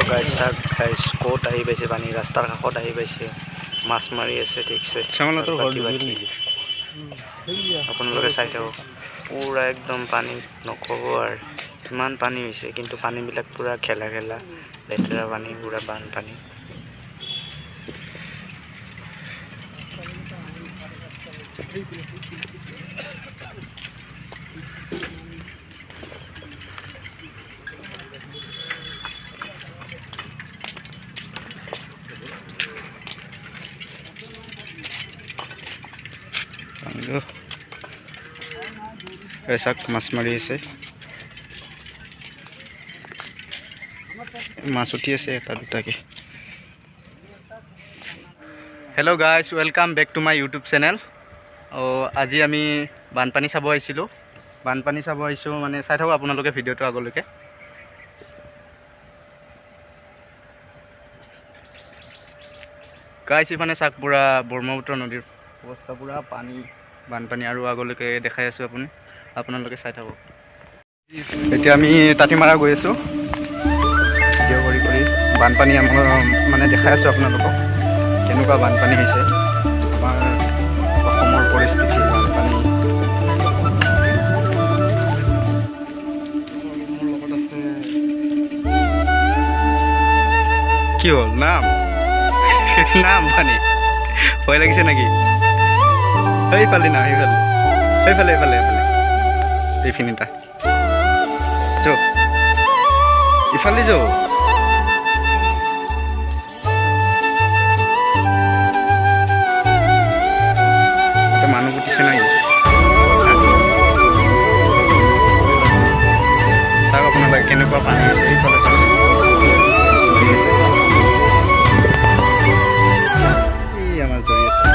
গাইছ ক'ত আহি পাইছে পানী ৰাস্তাৰ কাষত আহি পাইছে মাছ মাৰি আছে ঠিকছে আপোনালোকে চাই থাকক পুৰা একদম পানী নক'ব আৰু ইমান পানী হৈছে কিন্তু পানীবিলাক পুৰা খেলা লেতেৰা পানী পুৰা বানপানী ऐसा माछ मारी আছে মাছ উঠি আছে এটা দুটাকে hello' guys welcome back to my YouTube channel আজি আমি বানপানী চাব আহিছিলোঁ মানে চাই থাকক আপোনালোকে ভিডিঅ'টো আগলৈকে গাইজ ইফানে চাওক পুৰা ব্ৰহ্মপুত্ৰ নদীৰ অৱস্থা পুৰা বানপানী আৰু আগলৈকে দেখাই আছোঁ আপোনালোকে চাই থাকক এতিয়া আমি তাঁতিমাৰা গৈ আছোঁ ভিডিঅ' কৰি বানপানী মানে দেখাই আছোঁ আপোনালোকক কেনেকুৱা বানপানী হৈছে আমাৰ অসমৰ পৰিস্থিতি বানপানী কি হ'ল নাম মানে ভয় লাগিছে নেকি এইফালে না এইফালে এইখিনিটা ইফালে যাওঁ মানুহ উঠিছে নাই চাওক আপোনালোকে কেনেকুৱা পানী হৈছে এইফালে আমাৰ জৰি আছে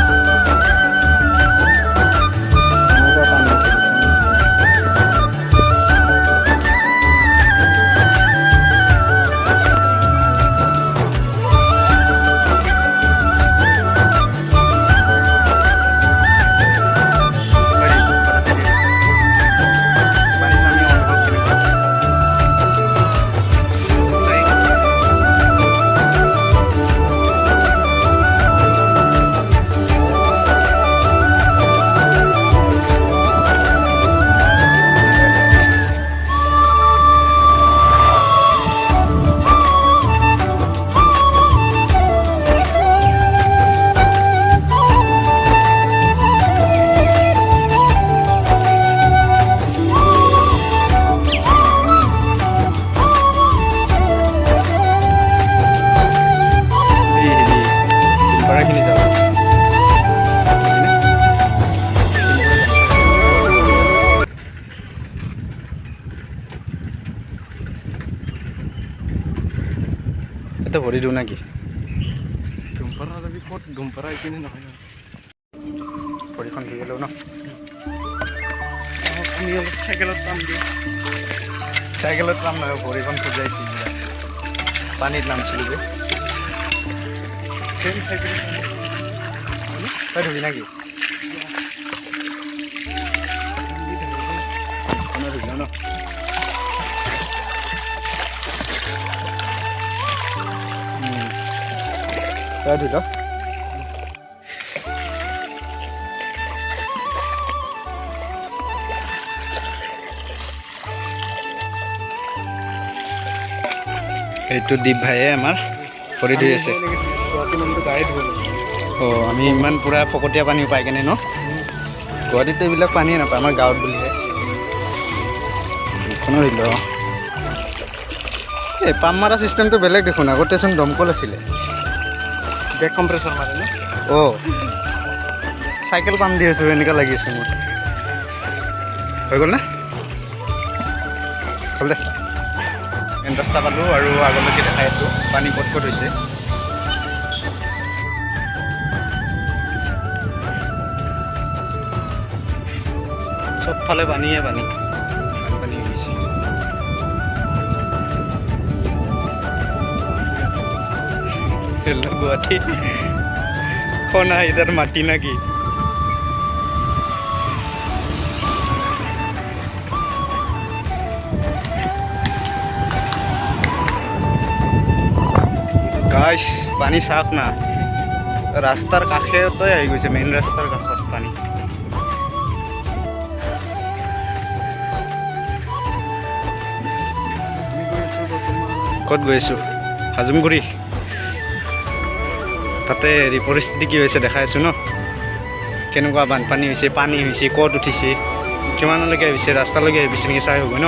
ভৰি দিওঁ নাকি দুমপাৰা এইখিনি নহয় ভৰিখন দি গ'লো ন আমি অলপ চাইকেলত পাম নহয় ভৰিখন খোজাইছিল পানীত নামছিলোঁ যে তই ধুবি নাকি ধুবিল ন তই ধুই ল এইটো দীপ ভাইয়ে আমাৰ ভৰি ধুই আছে আমি ইমান পুৰা ফকটীয়া পানী পাই কেনে ন গুৱাহাটীততো এইবিলাক পানীয়ে নাপায় আমাৰ গাঁৱত বুলিহে ধুই ল এই পাম মাৰা চিষ্টেমটো বেলেগ দেখোন আগতেচোন দমকল আছিলে বেক কম্প্ৰেছৰ মাৰে ন চাইকেল পাম দি আছোঁ এনেকুৱা লাগি আছে মোৰ হৈ গ'ল না হ'ল দে মেইন ৰাস্তা পালোঁ আৰু আগলৈকে দেখাই আছোঁ পানী ক'ত হৈছে চবফালে পানীয়ে বানপানী হৈছে গুৱাহাটী খনা ইধাৰ মাটি নাকি গাইছ পানী চাওক না ৰাস্তাৰ কাষতে আহি গৈছে মেইন ৰাস্তাৰ কাষত পানী ক'ত গৈ আছোঁ হাজুমগুৰি তাতে হেৰি পৰিস্থিতি কি হৈছে দেখাই আছোঁ ন কেনেকুৱা বানপানী হৈছে পানী হৈছে ক'ত উঠিছে কিমানলৈকে আহিছে ৰাস্তালৈকে আহিছে নেকি চাই হ'ব ন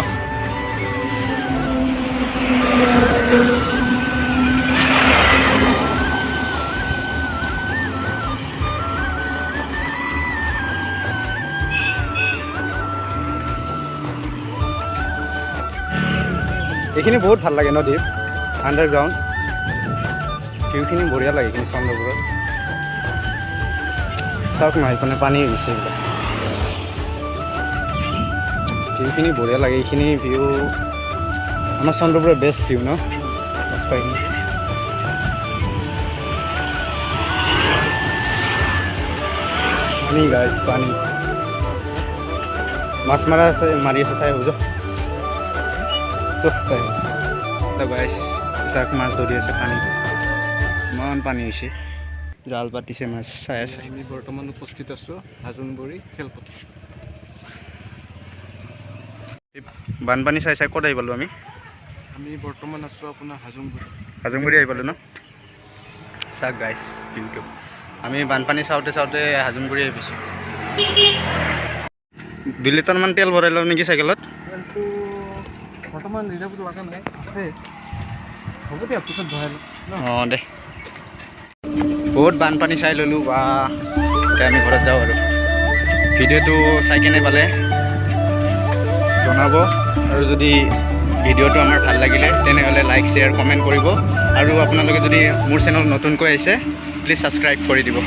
এইখিনি বহুত ভাল লাগে নদীত আণ্ডাৰগ্ৰাউণ্ড ভিউখিনি বঢ়িয়া লাগে এইখিনি চন্দ্ৰপুৰত চাওক না এইফালে পানী হৈছে এইবিলাক ভিউখিনি বঢ়িয়া লাগে এইখিনি ভিউ আমাৰ চন্দ্ৰপুৰৰ বেষ্ট ভিউ ন ৰাস্তাখিনি পানী গাইছ পানী মাছ মাৰা আছে মাৰি আছে চাই হ'ব গাইছ চাওক মাছ ধৰি আছে পানী ইমান পানী হৈছে জাল পাতিছে মাছ চাই আছে আমি বৰ্তমান উপস্থিত আছোঁ হাজুমগুৰি খেলপথাৰ বানপানী চাই ক'ত আহি পালোঁ আমি বৰ্তমান আছোঁ আপোনাৰ হাজুমগুৰি আহি পালোঁ ন চাওক গাইছ ভিউটো আমি বানপানী চাওঁতে চাওঁতে হাজুমগুৰি আহি পাইছোঁ 2 লিটাৰমান তেল ভৰাই লওঁ নেকি চাইকেলত বৰ্তমান ৰিজাৰ্ভটো লগা নাই আছে হ'ব দিয়া পিছত ভৰাই লওঁ অঁ দে বহুত বানপানী চাই ল'লোঁ বা এতিয়া আমি ঘৰত যাওঁ আৰু ভিডিঅ'টো চাই কেনে পালে জনাব আৰু যদি ভিডিঅ'টো আমাৰ ভাল লাগিলে তেনেহ'লে লাইক শ্বেয়াৰ কমেণ্ট কৰিব আৰু আপোনালোকে যদি মোৰ চেনেল নতুনকৈ আহিছে প্লিজ ছাবস্ক্ৰাইব কৰি দিব